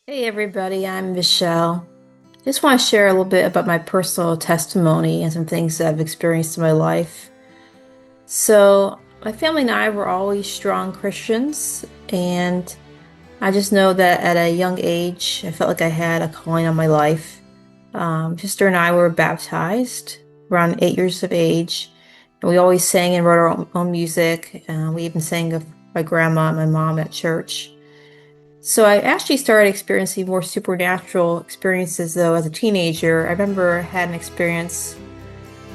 Hey everybody, I'm Michelle. Just want to share a little bit about my personal testimony and some things that I've experienced in my life. So, my family and I were always strong Christians, and I just know that at a young age, I felt like I had a calling on my life. Sister and I were baptized around 8 years of age, and we always sang and wrote our own music. We even sang of my grandma and my mom at church. So I actually started experiencing more supernatural experiences though as a teenager. I remember I had an experience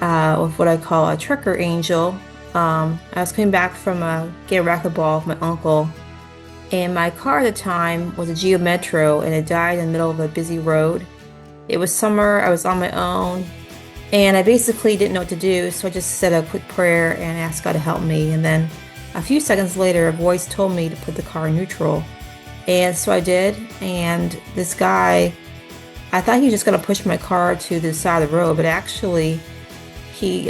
with what I call a trucker angel. I was coming back from getting a racquetball with my uncle, and my car at the time was a Geo Metro, and it died in the middle of a busy road. It was summer, I was on my own, and I basically didn't know what to do, so I just said a quick prayer and asked God to help me. And then a few seconds later, a voice told me to put the car in neutral. And so I did, and this guy, I thought he was just going to push my car to the side of the road, but actually he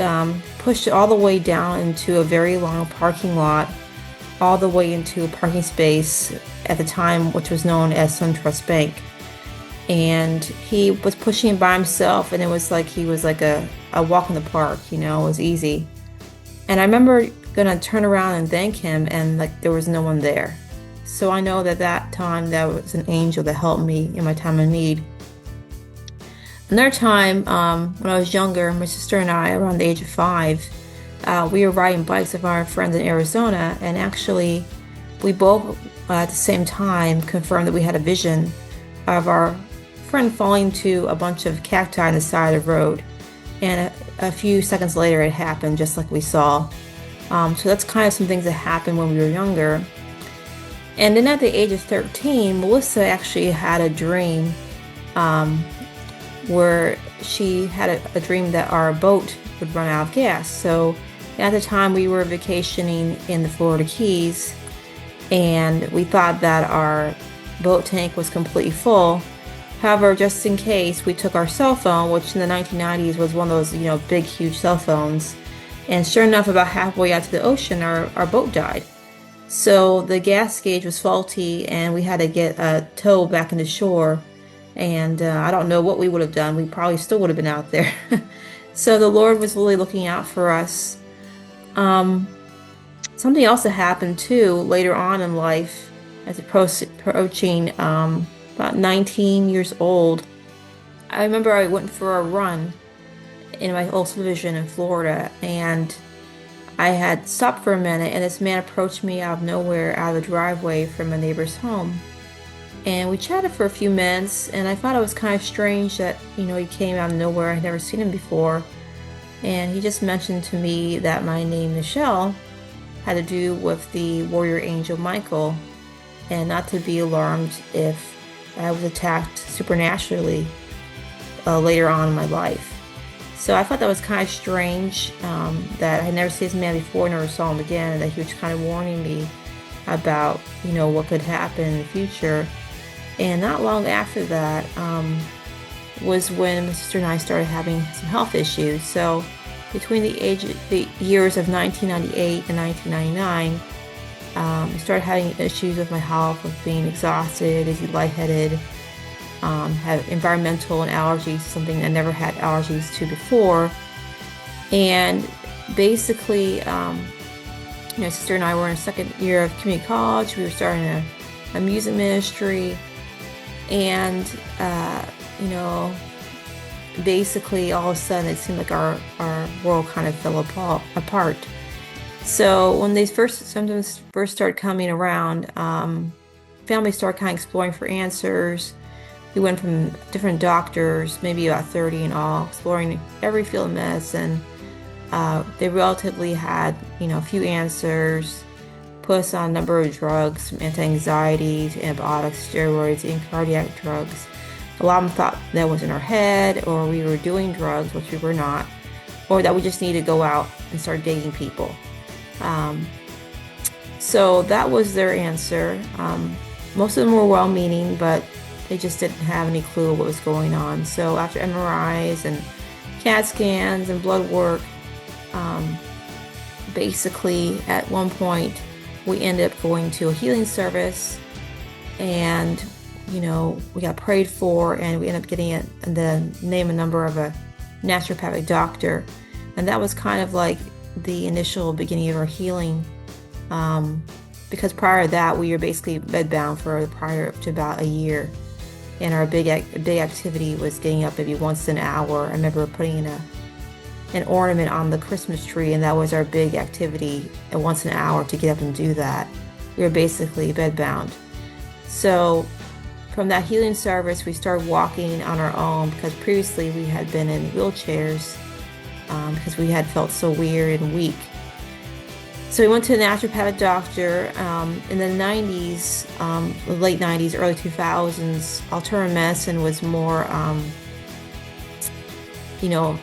pushed it all the way down into a very long parking lot, all the way into a parking space at the time, which was known as SunTrust Bank. And he was pushing by himself, and it was like he was like a walk in the park, it was easy. And I remember gonna turn around and thank him, and like there was no one there. So I know that time that was an angel that helped me in my time of need. Another time, when I was younger, my sister and I, around the age of 5, we were riding bikes with our friends in Arizona, and actually, we both at the same time confirmed that we had a vision of our friend falling to a bunch of cacti on the side of the road. And a few seconds later, it happened just like we saw. So that's kind of some things that happened when we were younger. And then at the age of 13, Melissa actually had a dream where she had a dream that our boat would run out of gas. So at the time we were vacationing in the Florida Keys, and we thought that our boat tank was completely full. However, just in case, we took our cell phone, which in the 1990s was one of those, big, huge cell phones. And sure enough, about halfway out to the ocean, our boat died. So the gas gauge was faulty, and we had to get a tow back into shore. And I don't know what we would have done. We probably still would have been out there. So the Lord was really looking out for us. Something else that happened too later on in life, as approaching about 19 years old. I remember I went for a run in my old subdivision in Florida, and I had stopped for a minute, and this man approached me out of nowhere, out of the driveway from a neighbor's home. And we chatted for a few minutes, and I thought it was kind of strange that, he came out of nowhere. I'd never seen him before. And he just mentioned to me that my name, Michelle, had to do with the warrior angel Michael, and not to be alarmed if I was attacked supernaturally later on in my life. So I thought that was kind of strange, that I had never seen this man before, never saw him again, and that he was kind of warning me about, what could happen in the future. And not long after that was when my sister and I started having some health issues. So between the years of 1998 and 1999, I started having issues with my health, with being exhausted, dizzy, lightheaded. Have environmental and allergies, something I never had allergies to before. And basically, sister and I were in a second year of community college. We were starting a music ministry, and basically all of a sudden it seemed like our world kind of fell apart. So when these symptoms first started coming around, families started kind of exploring for answers. We went from different doctors, maybe about 30 in all, exploring every field of medicine. They relatively had, a few answers, put us on a number of drugs, from anti-anxiety to antibiotics, steroids, and cardiac drugs. A lot of them thought that was in our head, or we were doing drugs, which we were not, or that we just needed to go out and start dating people. So that was their answer. Most of them were well-meaning, but they just didn't have any clue what was going on. So after MRIs and CAT scans and blood work, basically at one point we ended up going to a healing service, and we got prayed for, and we ended up getting it and then name and number of a naturopathic doctor. And that was kind of like the initial beginning of our healing. Um, because prior to that, we were basically bedbound for prior to about a year. And our big activity was getting up maybe once an hour. I remember putting in an ornament on the Christmas tree, and that was our big activity, and once an hour to get up and do that. We were basically bedbound. So from that healing service, we started walking on our own because previously we had been in wheelchairs because we had felt so weird and weak. So we went to a naturopathic doctor in the 90s, the late 90s, early 2000s. Alternative medicine was more, you know,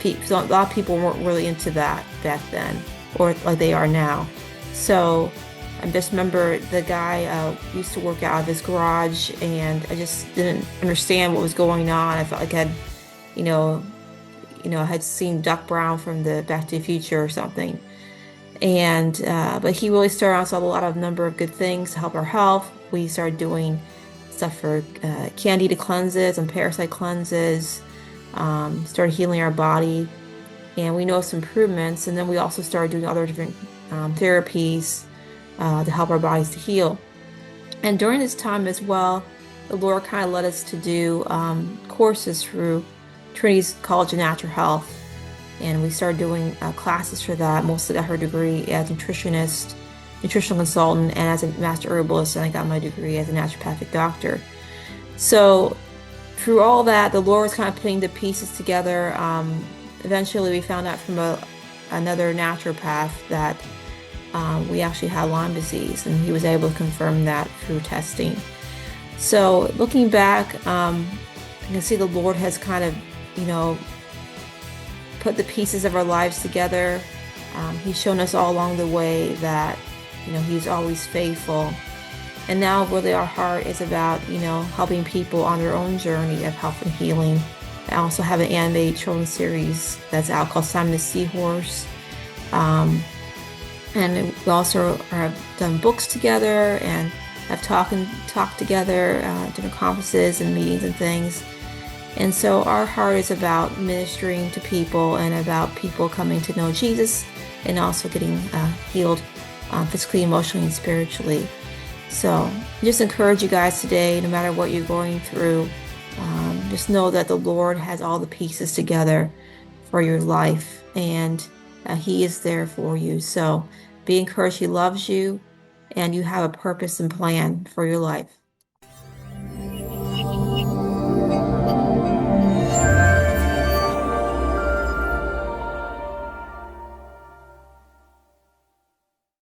a lot of people weren't really into that back then, or like they are now. So I just remember the guy used to work out of his garage, and I just didn't understand what was going on. I felt like you know, I had seen Doc Brown from the Back to the Future or something. And but he really started us on a lot of number of good things to help our health. We started doing stuff for candida cleanses and parasite cleanses. Started healing our body, and we noticed improvements. And then we also started doing other different therapies to help our bodies to heal. And during this time as well, the Lord kind of led us to do courses through Trinity's College of Natural Health. And we started doing classes for that. Mostly got her degree as nutritionist, nutritional consultant, and as a master herbalist. And I got my degree as a naturopathic doctor. So through all that, the Lord was kind of putting the pieces together. Eventually, we found out from another naturopath that we actually had Lyme disease, and he was able to confirm that through testing. So looking back, you can see the Lord has kind of, put the pieces of our lives together. He's shown us all along the way that, he's always faithful. And now really our heart is about, helping people on their own journey of health and healing. I also have an animated children's series that's out called Simon the Seahorse. And we also have done books together and have talked together, different conferences and meetings and things. And so our heart is about ministering to people and about people coming to know Jesus and also getting healed physically, emotionally, and spiritually. So I just encourage you guys today, no matter what you're going through, just know that the Lord has all the pieces together for your life, and He is there for you. So be encouraged. He loves you, and you have a purpose and plan for your life.